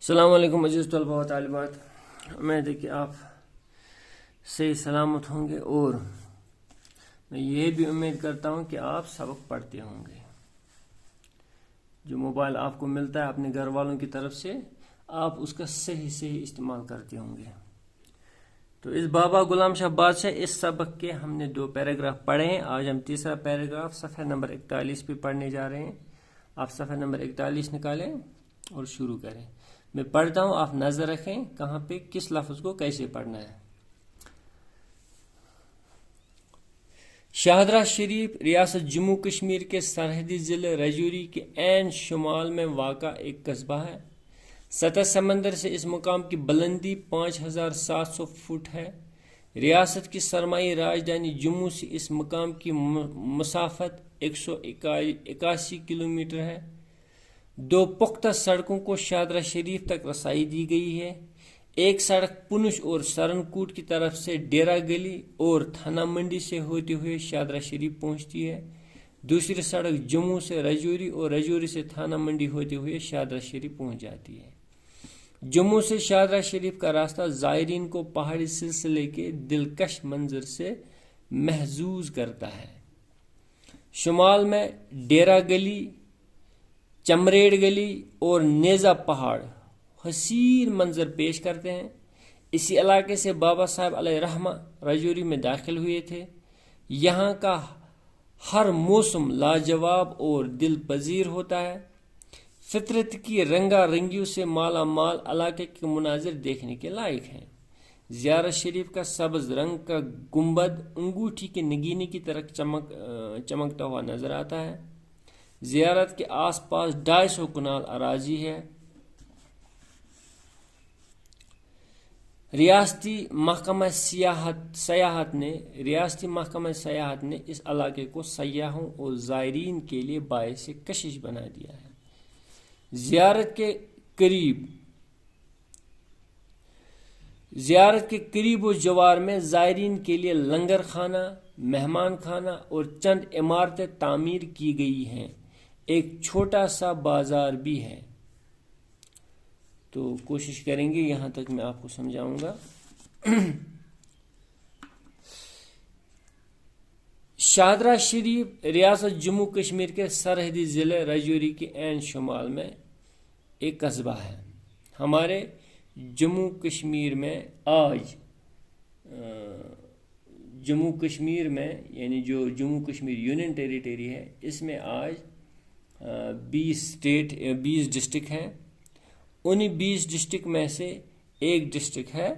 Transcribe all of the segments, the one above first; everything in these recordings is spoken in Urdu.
السلام علیکم عزیز طلباء و طالبات، امید ہے کہ آپ صحیح سلامت ہوں گے اور میں یہ بھی امید کرتا ہوں کہ آپ سبق پڑھتے ہوں گے۔ جو موبائل آپ کو ملتا ہے اپنے گھر والوں کی طرف سے، آپ اس کا صحیح استعمال کرتے ہوں گے۔ تو اس بابا غلام شاہ بادشاہ اس سبق کے ہم نے 2 پیراگراف پڑھے ہیں۔ آج ہم تیسرا پیراگراف صفحہ نمبر 41 پہ پڑھنے جا رہے ہیں۔ آپ صفحہ نمبر 41 نکالیں اور شروع کریں۔ میں پڑھتا ہوں، آپ نظر رکھیں کہاں پہ کس لفظ کو کیسے پڑھنا ہے۔ شاہدرہ شریف ریاست جموں کشمیر کے سرحدی ضلع رجوری کے عین شمال میں واقع ایک قصبہ ہے۔ سطح سمندر سے اس مقام کی بلندی 5700 فٹ ہے۔ ریاست کی سرمائی راجدھانی جموں سے اس مقام کی مسافت 181 کلومیٹر ہے۔ 2 پختہ سڑکوں کو شاہدرہ شریف تک رسائی دی گئی ہے۔ ایک سڑک پونچھ اور سرنکوٹ کی طرف سے ڈیرہ گلی اور تھانہ منڈی سے ہوتے ہوئے شاہدرہ شریف پہنچتی ہے۔ دوسری سڑک جموں سے رجوری اور رجوری سے تھانہ منڈی ہوتے ہوئے شاہدرہ شریف پہنچ جاتی ہے۔ جموں سے شاہدرہ شریف کا راستہ زائرین کو پہاڑی سلسلے کے دلکش منظر سے محظوظ کرتا ہے۔ شمال میں ڈیرہ گلی، چمریڑ گلی اور نیزہ پہاڑ حسین منظر پیش کرتے ہیں۔ اسی علاقے سے بابا صاحب علیہ رحمہ رجوری میں داخل ہوئے تھے۔ یہاں کا ہر موسم لاجواب اور دل پذیر ہوتا ہے۔ فطرت کی رنگا رنگیوں سے مالا مال علاقے کے مناظر دیکھنے کے لائق ہیں۔ زیارت شریف کا سبز رنگ کا گنبد انگوٹھی کے نگینے کی طرح چمکتا ہوا نظر آتا ہے۔ زیارت کے آس پاس 250 کنال اراضی ہے۔ ریاستی محکمہ سیاحت نے اس علاقے کو سیاحوں اور زائرین کے لیے باعث کشش بنا دیا ہے۔ زیارت کے قریب و جوار میں زائرین کے لیے لنگر خانہ، مہمان خانہ اور چند عمارتیں تعمیر کی گئی ہیں۔ ایک چھوٹا سا بازار بھی ہے۔ تو کوشش کریں گے یہاں تک میں آپ کو سمجھاؤں گا۔ شاہدرہ شریف ریاست جموں کشمیر کے سرحدی ضلع رجوری کے عین شمال میں ایک قصبہ ہے۔ ہمارے جموں کشمیر میں آج جموں کشمیر میں یعنی جو جموں کشمیر یونین ٹیریٹری ہے، اس میں آج 20 ڈسٹرکٹ ہیں۔ انہی 20 ڈسٹرکٹ میں سے ایک ڈسٹرکٹ ہے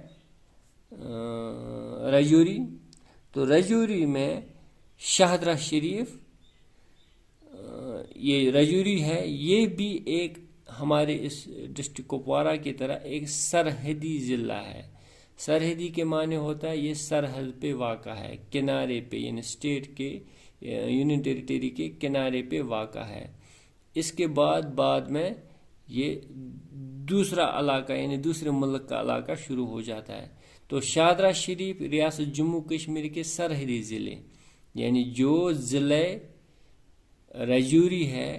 رجوری۔ تو رجوری میں شاہدرہ شریف یہ رجوری ہے، یہ بھی ایک ہمارے اس ڈسٹرکٹ کپوارہ کی طرح ایک سرحدی ضلع ہے۔ سرحدی کے معنی ہوتا ہے یہ سرحد پہ واقع ہے، کنارے پہ، یعنی اسٹیٹ کے یونین ٹیریٹری کے کنارے پہ واقع ہے۔ اس کے بعد میں یہ دوسرا علاقہ یعنی دوسرے ملک کا علاقہ شروع ہو جاتا ہے۔ تو شاہدرہ شریف ریاست جموں کشمیر کے سرحدی ضلع یعنی جو ضلع رجوری ہے،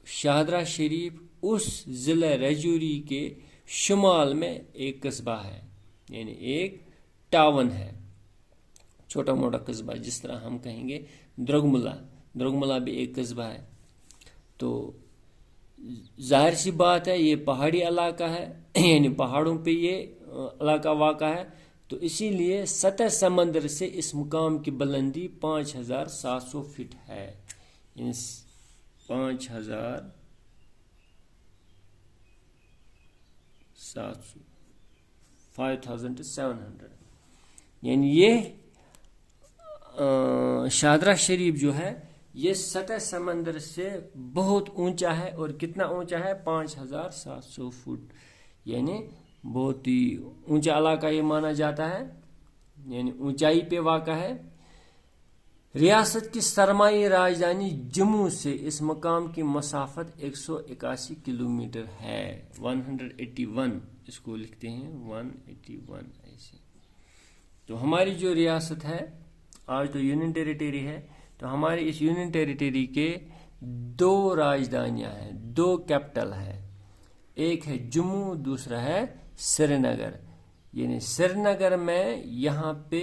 شاہدرہ شریف اس ضلع رجوری کے شمال میں ایک قصبہ ہے، یعنی ایک ٹاؤن ہے، چھوٹا موٹا قصبہ، جس طرح ہم کہیں گے درگملہ بھی ایک قصبہ ہے۔ تو ظاہر سی بات ہے یہ پہاڑی علاقہ ہے، یعنی پہاڑوں پہ یہ علاقہ واقع ہے، تو اسی لیے سطح سمندر سے اس مقام کی بلندی 5700 فٹ ہے، یعنی 5700 یعنی یہ شاہدرہ شریف جو ہے یہ سطح سمندر سے بہت اونچا ہے، اور کتنا اونچا ہے؟ 5700 فٹ، یعنی بہت ہی اونچا علاقہ یہ مانا جاتا ہے، یعنی اونچائی پہ واقع ہے۔ ریاست کی سرمائی راجدھانی جموں سے اس مقام کی مسافت 181 کلومیٹر ہے، 181 اس کو لکھتے ہیں 181 ایسے۔ تو ہماری جو ریاست ہے آج تو یونین ٹیریٹری ہے، تو ہماری اس یونین ٹیریٹری کے 2 راجدھانیاں ہیں، 2 کیپٹل ہے۔ ایک ہے جموں، دوسرا ہے سری نگر. یعنی سری نگر میں یہاں پہ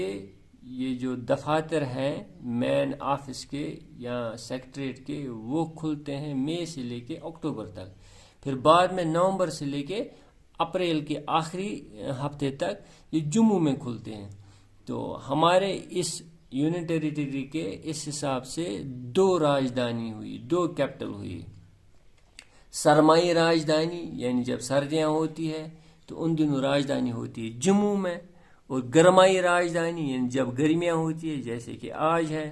یہ جو دفاتر ہیں مین آفس کے یا سیکٹریٹ کے وہ کھلتے ہیں مئی سے لے کے اکتوبر تک. پھر بعد میں نومبر سے لے کے اپریل کے آخری ہفتے تک یہ جموں میں کھلتے ہیں. تو ہمارے اس یونین ٹیریٹری کے اس حساب سے 2 راجدھانی ہوئی، 2 کیپٹل ہوئی. سرمائی راجدھانی یعنی جب سردیاں ہوتی ہے تو ان دنوں راجدھانی ہوتی ہے جموں میں، اور گرمائی راجدھانی یعنی جب گرمیاں ہوتی ہے جیسے کہ آج ہے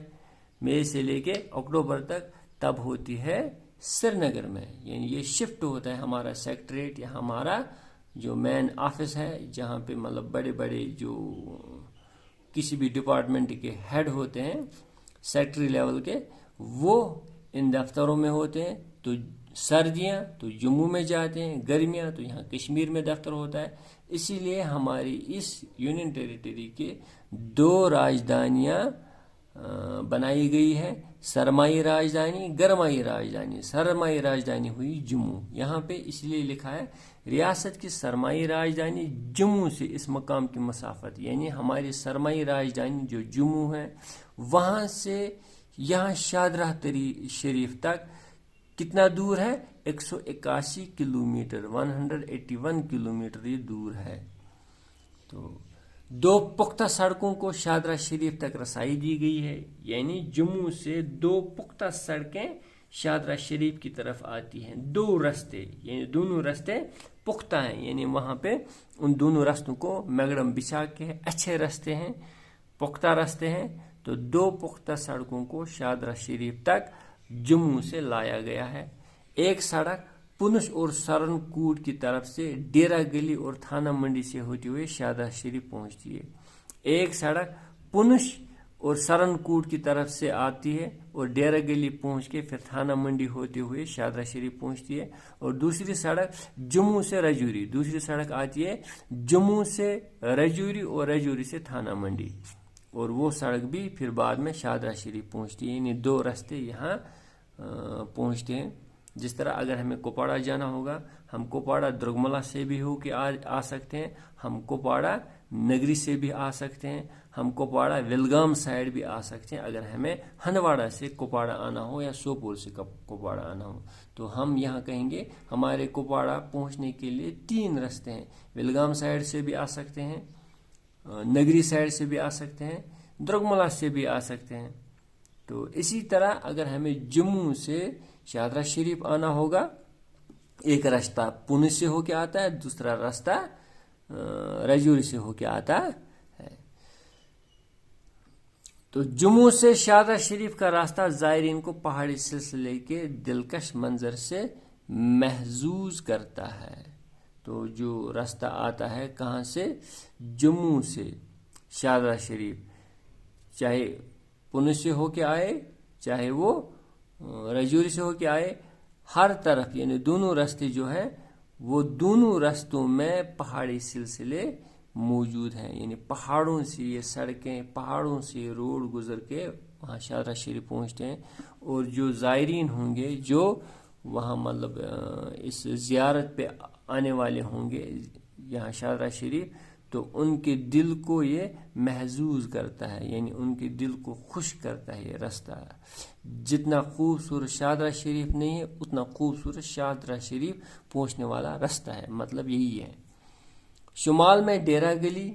مئی سے لے کے اکتوبر تک، تب ہوتی ہے سری نگر میں. یعنی یہ شفٹ ہوتا ہے ہمارا سیکٹریٹ یا ہمارا جو مین آفس ہے جہاں پہ مطلب بڑے بڑے جو کسی بھی ڈپارٹمنٹ کے ہیڈ ہوتے ہیں سیکٹری لیول کے، وہ ان دفتروں میں ہوتے ہیں. تو سردیاں تو جموں میں جاتے ہیں، گرمیاں تو یہاں کشمیر میں دفتر ہوتا ہے. اسی لیے ہماری اس یونین ٹیریٹری کے 2 راجدھانیاں بنائی گئی ہے، سرمائی راجدھانی، گرمائی راجدھانی. سرمائی راجدھانی ہوئی جموں. یہاں پہ اس لیے لکھا ہے ریاست کی سرمائی راجدھانی جموں سے اس مقام کی مسافت، یعنی ہماری سرمائی راجدھانی جو جموں ہے وہاں سے یہاں شاہدرہ شریف تک کتنا دور ہے؟ 181 کلومیٹر، 181 کلومیٹر یہ دور ہے. تو 2 پختہ سڑکوں کو شاہدرہ شریف تک رسائی دی گئی ہے. یعنی جموں سے 2 پختہ سڑکیں شاہدرہ شریف کی طرف آتی ہیں. 2 رستے، یعنی دونوں رستے پختہ ہیں. یعنی وہاں پہ ان دونوں رستوں کو میگڈم بچھا کے اچھے رستے ہیں، پختہ رستے ہیں. تو 2 پختہ سڑکوں کو شاہدرہ شریف تک جموں سے لایا گیا ہے. ایک سڑک پونچھ اور سرن کوٹ کی طرف سے ڈیرہ گلی اور تھانہ منڈی سے ہوتے ہوئے شاہدرہ شریف پہنچتی ہے. ایک سڑک پونچھ اور سرن کوٹ کی طرف سے آتی ہے اور ڈیرہ گلی پہنچ کے پھر تھانہ منڈی ہوتے ہوئے شاہدرہ شریف پہنچتی ہے. اور دوسری سڑک جموں سے رجوری، دوسری سڑک آتی ہے جموں سے رجوری اور رجوری سے تھانہ منڈی، اور وہ سڑک بھی پھر بعد میں شاہدرہ شریف پہنچتی ہے. یعنی 2 رستے یہاں پہنچتے ہیں. جس طرح اگر ہمیں کپواڑہ جانا ہوگا، ہم کپواڑہ درگملہ سے بھی ہو کے آ سکتے ہیں، ہم کپواڑہ نگری سے بھی آ سکتے ہیں، ہم کپواڑہ ولگام سائڈ بھی آ سکتے ہیں. اگر ہمیں ہندواڑہ سے کپواڑہ آنا ہو یا سوپور سے کپواڑہ آنا ہو تو ہم یہاں کہیں گے ہمارے کپواڑہ پہنچنے کے لیے 3 رستے ہیں. ولگام سائڈ سے بھی آ سکتے ہیں، نگری سائڈ سے بھی آ سکتے ہیں، درگملہ سے بھی آ سکتے ہیں. تو اسی طرح اگر ہمیں جموں سے شاہدرہ شریف آنا ہوگا، ایک راستہ پونے سے ہو کے آتا ہے، دوسرا راستہ رجوری سے ہو کے آتا ہے. تو جموں سے شاہدرہ شریف کا راستہ زائرین کو پہاڑی سلسلے کے دلکش منظر سے محظوظ کرتا ہے. تو جو راستہ آتا ہے کہاں سے؟ جموں سے شاہدرہ شریف، چاہے پونے سے ہو کے آئے چاہے وہ رجوری سے ہو کے آئے، ہر طرف یعنی دونوں راستے جو ہیں وہ دونوں راستوں میں پہاڑی سلسلے موجود ہیں. یعنی پہاڑوں سے یہ سڑکیں، پہاڑوں سے روڈ گزر کے وہاں شاہدرہ شریف پہنچتے ہیں. اور جو زائرین ہوں گے جو وہاں مطلب اس زیارت پہ آنے والے ہوں گے یہاں شاہدرہ شریف، تو ان کے دل کو یہ محظوظ کرتا ہے، یعنی ان کے دل کو خوش کرتا ہے یہ راستہ. جتنا خوبصورت شاہدرہ شریف نہیں ہے اتنا خوبصورت شاہدرہ شریف پہنچنے والا راستہ ہے. مطلب یہی ہے. شمال میں ڈیرہ گلی،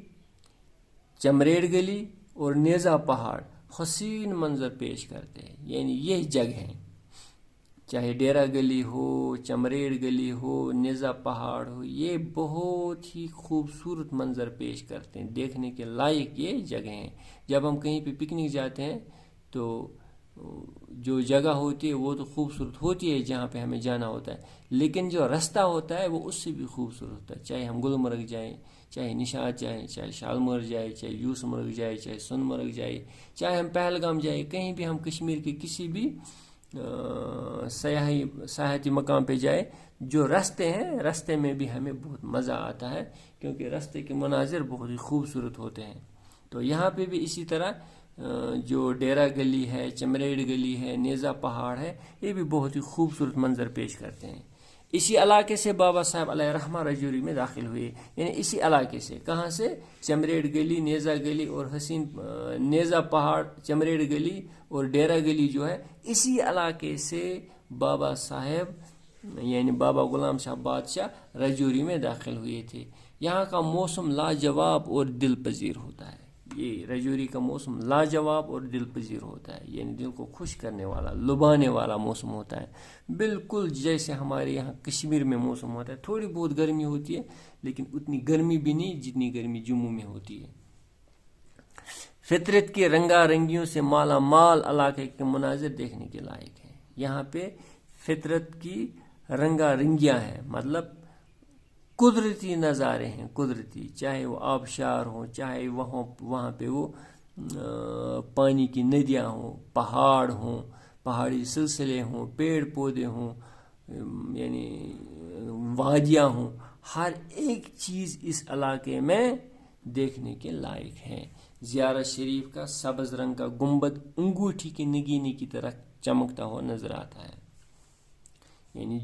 چمریڑ گلی اور نیزا پہاڑ حسین منظر پیش کرتے ہیں. یعنی یہ جگہ ہیں، چاہے ڈیرہ گلی ہو، چمریڑ گلی ہو، نیزا پہاڑ ہو، یہ بہت ہی خوبصورت منظر پیش کرتے ہیں، دیکھنے کے لائق یہ جگہ ہیں. جب ہم کہیں پہ پکنک جاتے ہیں تو جو جگہ ہوتی ہے وہ تو خوبصورت ہوتی ہے جہاں پہ ہمیں جانا ہوتا ہے، لیکن جو راستہ ہوتا ہے وہ اس سے بھی خوبصورت ہوتا ہے. چاہے ہم گلمرگ جائیں، چاہے نشاط جائیں، چاہے شالمر جائیں، چاہے یوس مرگ جائیں، چاہے سن مرگ جائیں، چاہے ہم پہلگام جائیں، کہیں بھی ہم کشمیر کے کسی بھی سیاحتی مقام پہ جائے، جو راستے ہیں راستے میں بھی ہمیں بہت مزہ آتا ہے کیونکہ راستے کے مناظر بہت ہی خوبصورت ہوتے ہیں. تو یہاں پہ بھی اسی طرح جو ڈیرہ گلی ہے، چمریڑ گلی ہے، نیزا پہاڑ ہے، یہ بھی بہت ہی خوبصورت منظر پیش کرتے ہیں. اسی علاقے سے بابا صاحب علیہ رحمہ رجوری میں داخل ہوئے. یعنی اسی علاقے سے. کہاں سے؟ چمریڑ گلی، نیزا گلی اور حسین نیزا پہاڑ، چمریڑ گلی اور ڈیرا گلی جو ہے، اسی علاقے سے بابا صاحب یعنی بابا غلام شاہ بادشاہ رجوری میں داخل ہوئے تھے. یہاں کا موسم لاجواب اور دل پذیر ہوتا ہے. یہ رجوری کا موسم لاجواب اور دل پذیر ہوتا ہے، یعنی دل کو خوش کرنے والا، لبانے والا موسم ہوتا ہے. بالکل جیسے ہمارے یہاں کشمیر میں موسم ہوتا ہے. تھوڑی بہت گرمی ہوتی ہے لیکن اتنی گرمی بھی نہیں جتنی گرمی جموں میں ہوتی ہے. فطرت کے رنگا رنگیوں سے مالا مال علاقے کے مناظر دیکھنے کے لائق ہیں. یہاں پہ فطرت کی رنگا رنگیاں ہیں، مطلب قدرتی نظارے ہیں، قدرتی، چاہے وہ آبشار ہوں، چاہے وہاں پہ وہ پانی کی ندیاں ہوں، پہاڑ ہوں، پہاڑی سلسلے ہوں، پیڑ پودے ہوں، یعنی وادیاں ہوں. ہر ایک چیز اس علاقے میں دیکھنے کے لائق ہے. زیارت شریف کا سبز رنگ کا گنبد انگوٹھی کی نگینی کی طرح چمکتا ہوا نظر آتا ہے. یعنی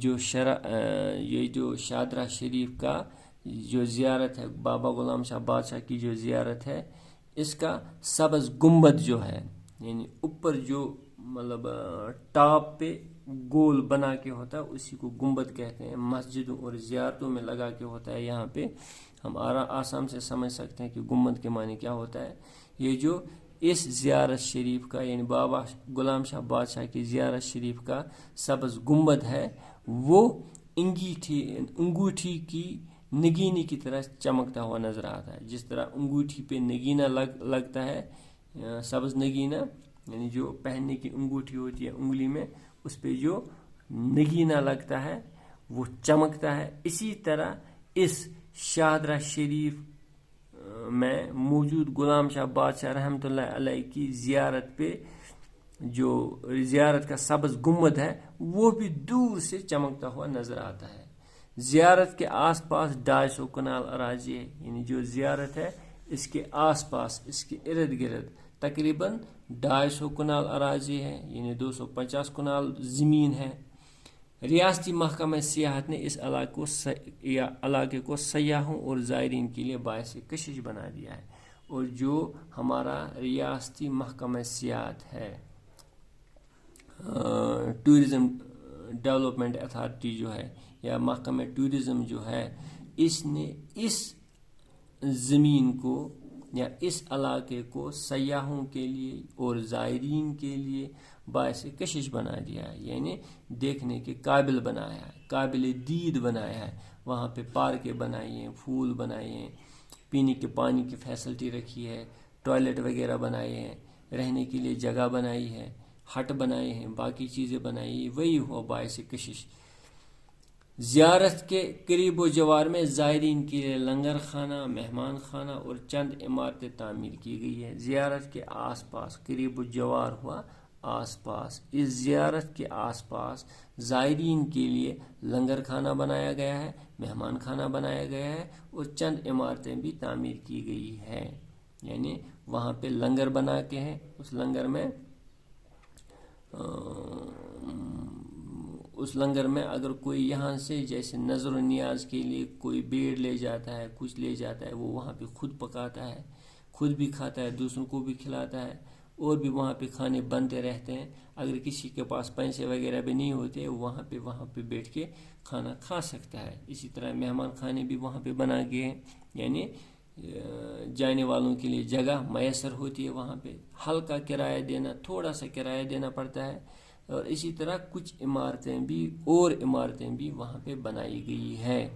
یہ جو شادرہ شریف کا جو زیارت ہے، بابا غلام شاہ بادشاہ کی جو زیارت ہے، اس کا سبز گنبد جو ہے، یعنی اوپر جو مطلب ٹاپ پہ گول بنا کے ہوتا ہے، اسی کو گنبد کہتے ہیں. مسجدوں اور زیارتوں میں لگا کے ہوتا ہے. یہاں پہ ہم آسان سے سمجھ سکتے ہیں کہ گنبد کے معنی کیا ہوتا ہے. یہ جو اس زیارت شریف کا یعنی بابا غلام شاہ بادشاہ کی زیارت شریف کا سبز گنبد ہے، وہ انگوٹھی کی نگینی کی طرح چمکتا ہوا نظر آتا ہے. جس طرح انگوٹھی پہ نگینہ لگتا ہے، سبز نگینہ، یعنی جو پہننے کی انگوٹھی ہوتی ہے انگلی میں، اس پہ جو نگینہ لگتا ہے وہ چمکتا ہے. اسی طرح اس شاہدرہ شریف میں موجود غلام شاہ بادشاہ رحمۃ اللہ علیہ کی زیارت پہ جو زیارت کا سبز گنبد ہے، وہ بھی دور سے چمکتا ہوا نظر آتا ہے. زیارت کے آس پاس 250 کنال اراضی ہے. یعنی جو زیارت ہے اس کے آس پاس، اس کے ارد گرد تقریباً 250 کنال اراضی ہے، یعنی 250 کنال زمین ہے. ریاستی محکمہ سیاحت نے اس علاقے کو سیاحوں اور زائرین کے لیے باعث کشش بنا دیا ہے. اور جو ہمارا ریاستی محکمہ سیاحت ہے، ٹورزم ڈیولپمنٹ اتھارٹی جو ہے یا محکمہ ٹورزم جو ہے، اس نے اس زمین کو یا اس علاقے کو سیاحوں کے لیے اور زائرین کے لیے باعث کشش بنا دیا ہے. یعنی دیکھنے کے قابل بنایا ہے، قابل دید بنایا ہے. وہاں پہ پارکیں بنائی ہیں، پھول بنائے ہیں، پینے کے پانی کی فیسلٹی رکھی ہے، ٹوائلٹ وغیرہ بنائے ہیں، رہنے کے لیے جگہ بنائی ہے، ہٹ بنائے ہیں، باقی چیزیں بنائی ہیں. وہی ہوا باعث کشش. زیارت کے قریب و جوار میں زائرین کے لیے لنگر خانہ، مہمان خانہ اور چند عمارتیں تعمیر کی گئی ہیں. زیارت کے آس پاس، قریب و جوار ہوا آس پاس، اس زیارت کے آس پاس زائرین کے لیے لنگر خانہ بنایا گیا ہے، مہمان خانہ بنایا گیا ہے اور چند عمارتیں بھی تعمیر کی گئی ہیں. یعنی وہاں پہ لنگر بنا کے ہیں. اس لنگر میں اگر کوئی یہاں سے جیسے نظر و نیاز کے لیے کوئی بیڑ لے جاتا ہے، کچھ لے جاتا ہے، وہ وہاں پہ خود پکاتا ہے، خود بھی کھاتا ہے، دوسروں کو بھی کھلاتا ہے، اور بھی وہاں پہ کھانے بنتے رہتے ہیں. اگر کسی کے پاس پیسے وغیرہ بھی نہیں ہوتے، وہاں پہ بیٹھ کے کھانا کھا سکتا ہے. اسی طرح مہمان خانے بھی وہاں پہ بنا گئے ہیں. یعنی جانے والوں کے لیے جگہ میسر ہوتی ہے. وہاں پہ ہلکا کرایہ دینا، تھوڑا سا کرایہ دینا پڑتا ہے. اور اسی طرح کچھ عمارتیں بھی وہاں پہ بنائی گئی ہے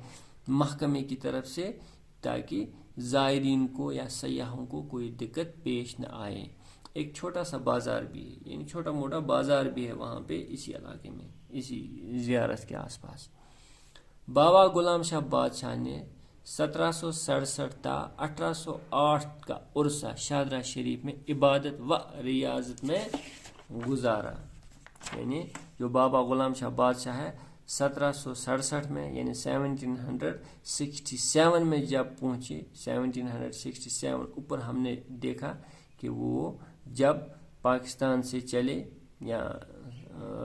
محکمے کی طرف سے، تاکہ زائرین کو یا سیاحوں کو کوئی دقت پیش نہ آئے. ایک چھوٹا سا بازار بھی ہے، یعنی چھوٹا موٹا بازار بھی ہے وہاں پہ اسی علاقے میں، اسی زیارت کے آس پاس. بابا غلام شاہ بادشاہ نے 1767 تا 1808 کا عرصہ شاہدرہ شریف میں عبادت و ریاضت میں گزارا. یعنی جو بابا غلام شاہ بادشاہ ہے 1767 میں یعنی 1767 میں جب پہنچے، 1767 اوپر ہم نے دیکھا کہ وہ جب پاکستان سے چلے یا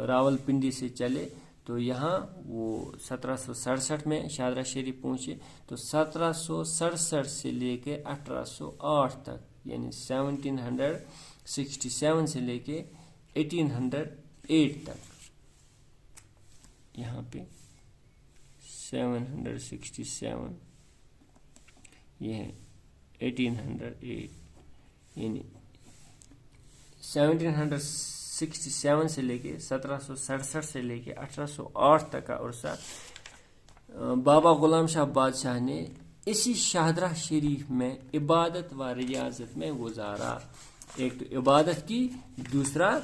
راول پنڈی سے چلے تو یہاں وہ 1767 میں شاہدرہ شریف پہنچے. تو 1767 سے لے کے 1808 تک یعنی 1767 سے لے کے 1808 تک. یہاں پہ 767 یہ ہے 1808 یعنی 1767 سے لے کے 1767 سے لے کے 1808 تک کا عرصہ بابا غلام شاہ بادشاہ نے اسی شاہدرہ شریف میں عبادت و ریاضت میں گزارا. ایک تو عبادت کی, دوسرا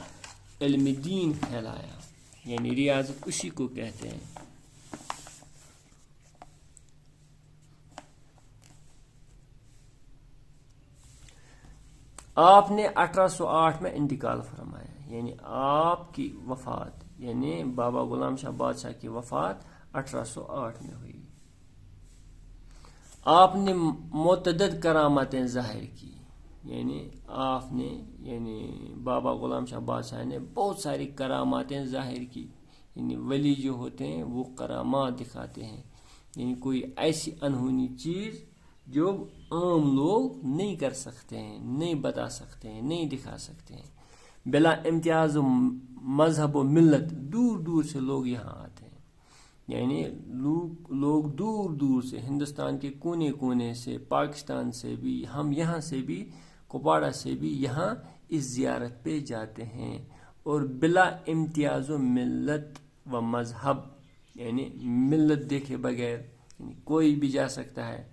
علم دین پھیلایا, یعنی ریاضت اسی کو کہتے ہیں. آپ نے 1808 میں انتقال فرمایا, یعنی آپ کی وفات, یعنی بابا غلام شاہ بادشاہ کی وفات 1808 میں ہوئی. آپ نے متعدد کرامتیں ظاہر کی, یعنی آپ نے بابا غلام شاہ بادشاہ نے بہت ساری کراماتیں ظاہر کی. یعنی ولی جو ہوتے ہیں وہ کرامات دکھاتے ہیں, یعنی کوئی ایسی انہونی چیز جو عام لوگ نہیں کر سکتے ہیں, نہیں بتا سکتے ہیں, نہیں دکھا سکتے ہیں. بلا امتیاز و مذہب و ملت دور دور سے لوگ یہاں آتے ہیں, یعنی لوگ دور دور سے, ہندوستان کے کونے کونے سے, پاکستان سے بھی, ہم یہاں سے بھی, کپواڑہ سے بھی یہاں اس زیارت پہ جاتے ہیں. اور بلا امتیاز و ملت و مذہب, یعنی ملت دیکھے بغیر, یعنی کوئی بھی جا سکتا ہے,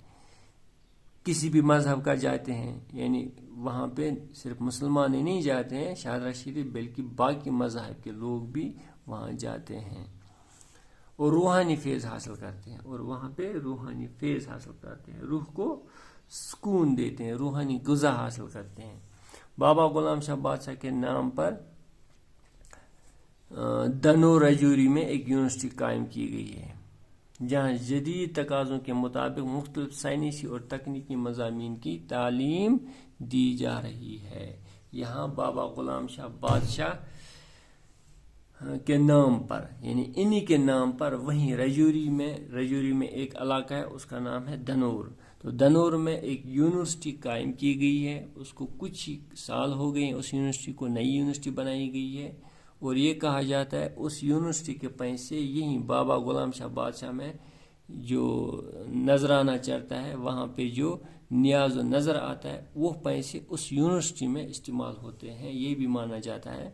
کسی بھی مذہب کا جاتے ہیں. یعنی وہاں پہ صرف مسلمان ہی نہیں جاتے ہیں شاہدرہ شریف, بلکہ باقی مذاہب کے لوگ بھی وہاں جاتے ہیں اور روحانی فیض حاصل کرتے ہیں. اور وہاں پہ روحانی فیض حاصل کرتے ہیں, روح کو سکون دیتے ہیں, روحانی غذا حاصل کرتے ہیں. بابا غلام شاہ بادشاہ کے نام پر دنور رجوری میں ایک یونیورسٹی قائم کی گئی ہے, جہاں جدید تقاضوں کے مطابق مختلف سائنسی اور تکنیکی مضامین کی تعلیم دی جا رہی ہے. یہاں بابا غلام شاہ بادشاہ کے نام پر, یعنی انہی کے نام پر, وہیں رجوری میں ایک علاقہ ہے, اس کا نام ہے دنور. تو دنور میں ایک یونیورسٹی قائم کی گئی ہے, اس کو کچھ ہی سال ہو گئے ہیں, اس یونیورسٹی کو نئی یونیورسٹی بنائی گئی ہے. اور یہ کہا جاتا ہے اس یونیورسٹی کے پیسے یہیں بابا غلام شاہ بادشاہ میں جو نذرانہ چڑھتا ہے, وہاں پہ جو نیاز و نظر آتا ہے, وہ پیسے اس یونیورسٹی میں استعمال ہوتے ہیں, یہ بھی مانا جاتا ہے.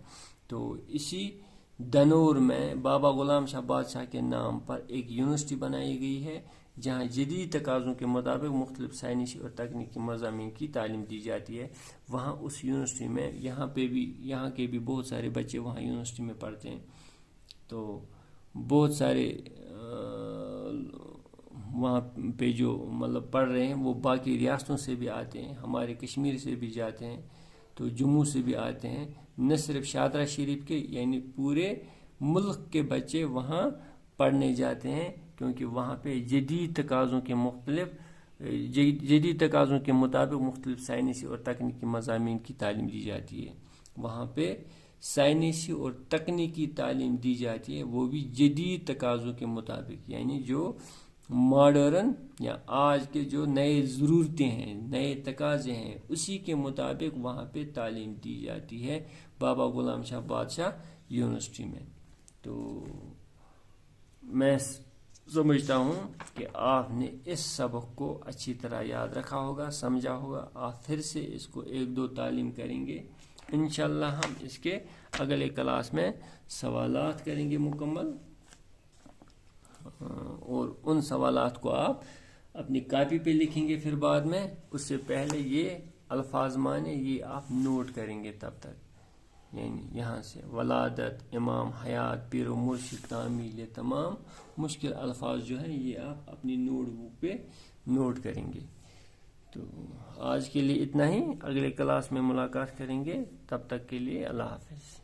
تو اسی دنور میں بابا غلام شاہ بادشاہ کے نام پر ایک یونیورسٹی بنائی گئی ہے, جہاں جدید تقاضوں کے مطابق مختلف سائنسی اور تکنیکی مضامین کی تعلیم دی جاتی ہے. وہاں اس یونیورسٹی میں یہاں کے بھی بہت سارے بچے وہاں یونیورسٹی میں پڑھتے ہیں. تو بہت سارے وہاں پہ جو مطلب پڑھ رہے ہیں وہ باقی ریاستوں سے بھی آتے ہیں, ہمارے کشمیر سے بھی جاتے ہیں, تو جموں سے بھی آتے ہیں. نہ صرف شاہدرہ شریف کے, یعنی پورے ملک کے بچے وہاں پڑھنے جاتے ہیں, کیونکہ وہاں پہ جدید تقاضوں کے مطابق مختلف سائنسی اور تکنیکی مضامین کی تعلیم دی جاتی ہے. وہاں پہ سائنسی اور تکنیکی تعلیم دی جاتی ہے, وہ بھی جدید تقاضوں کے مطابق, یعنی جو ماڈرن یا آج کے جو نئے ضرورتیں ہیں, نئے تقاضے ہیں, اسی کے مطابق وہاں پہ تعلیم دی جاتی ہے بابا غلام شاہ بادشاہ یونیورسٹی میں. تو میں سمجھتا ہوں کہ آپ نے اس سبق کو اچھی طرح یاد رکھا ہوگا, سمجھا ہوگا. آپ پھر سے اس کو 1-2 تعلیم کریں گے, انشاءاللہ ہم اس کے اگلے کلاس میں سوالات کریں گے مکمل, اور ان سوالات کو آپ اپنی کاپی پہ لکھیں گے. پھر بعد میں اس سے پہلے یہ الفاظ معنی یہ آپ نوٹ کریں گے تب تک, یعنی یہاں سے ولادت, امام, حیات, پیر و مرشد, تعمیل, یہ تمام مشکل الفاظ جو ہیں یہ آپ اپنی نوٹ بک پہ نوٹ کریں گے. تو آج کے لیے اتنا ہی, اگلے کلاس میں ملاقات کریں گے, تب تک کے لیے اللہ حافظ.